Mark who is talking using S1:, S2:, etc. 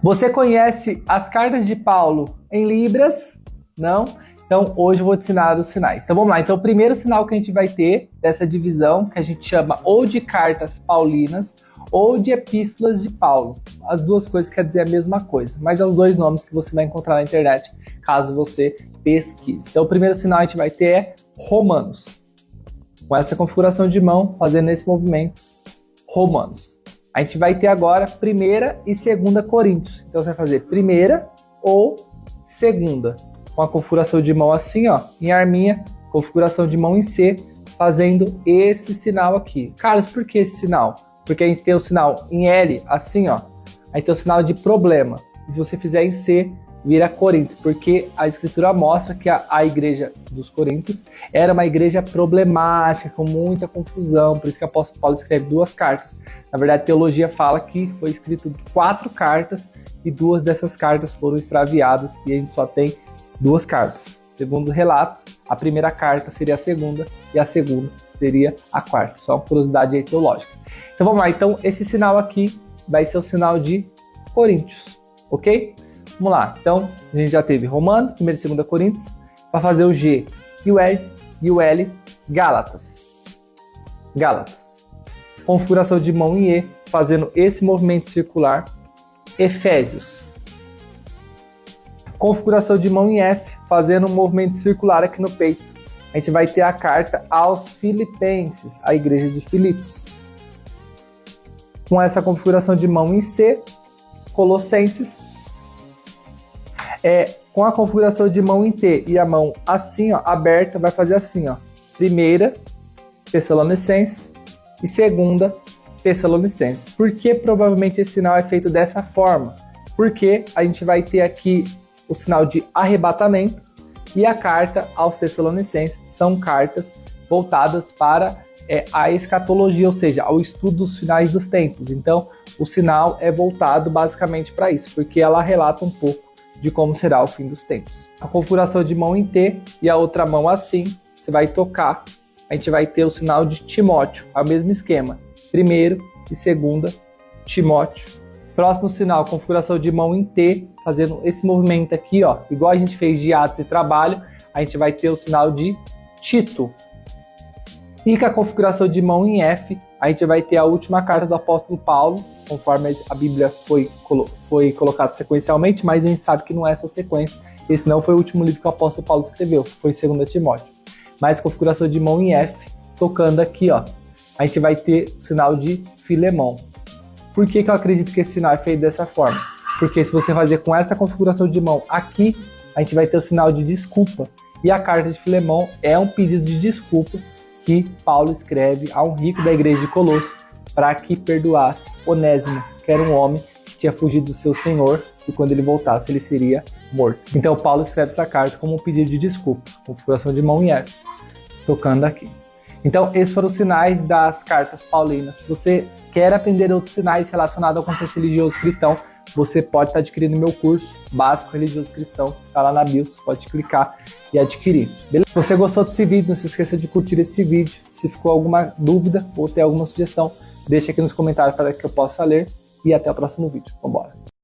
S1: Você conhece as cartas de Paulo em Libras? Não? Então, hoje eu vou te ensinar os sinais. Então, vamos lá. Então, o primeiro sinal que a gente vai ter dessa divisão, que a gente chama ou de cartas paulinas ou de epístolas de Paulo. As duas coisas querem dizer a mesma coisa, mas são os dois nomes que você vai encontrar na internet, caso você pesquise. Então, o primeiro sinal que a gente vai ter é Romanos. Com essa configuração de mão, fazendo esse movimento, Romanos. A gente vai ter agora 1ª e 2ª Coríntios. Então, você vai fazer 1ª ou 2ª. Com a configuração de mão assim, ó, em arminha, configuração de mão em C, fazendo esse sinal aqui. Carlos, por que esse sinal? Porque a gente tem o sinal em L, assim, ó. Aí tem o sinal de problema. E se você fizer em C, vira Coríntios, porque a escritura mostra que a igreja dos Coríntios era uma igreja problemática, com muita confusão, por isso que o apóstolo Paulo escreve 2 cartas. Na verdade, a teologia fala que foi escrito 4 cartas e 2 dessas cartas foram extraviadas e a gente só tem 2 cartas. Segundo relatos, a primeira carta seria a segunda e a segunda seria a quarta. Só uma curiosidade aí teológica. Então vamos lá, então esse sinal aqui vai ser o sinal de Coríntios, ok? Vamos lá, então a gente já teve Romanos, 1ª e 2ª Coríntios, para fazer o G e o L, Gálatas. Gálatas. Configuração de mão em E, fazendo esse movimento circular, Efésios. Configuração de mão em F, fazendo um movimento circular aqui no peito. A gente vai ter a carta aos Filipenses, a igreja de Filipos. Com essa configuração de mão em C, Colossenses. Com a configuração de mão em T e a mão assim, ó, aberta, vai fazer assim, ó. 1ª Tessalonicenses e 2ª Tessalonicenses. Por que provavelmente esse sinal é feito dessa forma? Porque a gente vai ter aqui o sinal de arrebatamento e a carta aos Tessalonicenses são cartas voltadas para a escatologia, ou seja, ao estudo dos finais dos tempos. Então, o sinal é voltado basicamente para isso, porque ela relata um pouco de como será o fim dos tempos. A configuração de mão em T e a outra mão assim, você vai tocar, a gente vai ter o sinal de Timóteo, é o mesmo esquema, 1º e 2ª Timóteo. Próximo sinal, configuração de mão em T, fazendo esse movimento aqui, ó, igual a gente fez de ato e trabalho, a gente vai ter o sinal de Tito. E com a configuração de mão em F, a gente vai ter a última carta do apóstolo Paulo, conforme a Bíblia foi colocada sequencialmente, mas a gente sabe que não é essa sequência. Esse não foi o último livro que o apóstolo Paulo escreveu, foi 2 Timóteo. Mas configuração de mão em F, tocando aqui, ó, a gente vai ter o sinal de Filemão. Por que eu acredito que esse sinal é feito dessa forma? Porque se você fazer com essa configuração de mão aqui, a gente vai ter o sinal de desculpa. E a carta de Filemão é um pedido de desculpa que Paulo escreve a um rico da igreja de Colosso para que perdoasse Onésimo, que era um homem que tinha fugido do seu senhor e quando ele voltasse ele seria morto. Então Paulo escreve essa carta como um pedido de desculpa, configuração de mão em F, tocando aqui. Então esses foram os sinais das cartas paulinas. Se você quer aprender outros sinais relacionados ao contexto religioso cristão, você pode estar adquirindo meu curso básico religioso cristão, está lá na bio, você pode clicar e adquirir. Beleza? Se você gostou desse vídeo, não se esqueça de curtir esse vídeo. Se ficou alguma dúvida ou tem alguma sugestão, deixa aqui nos comentários para que eu possa ler e até o próximo vídeo. Vambora!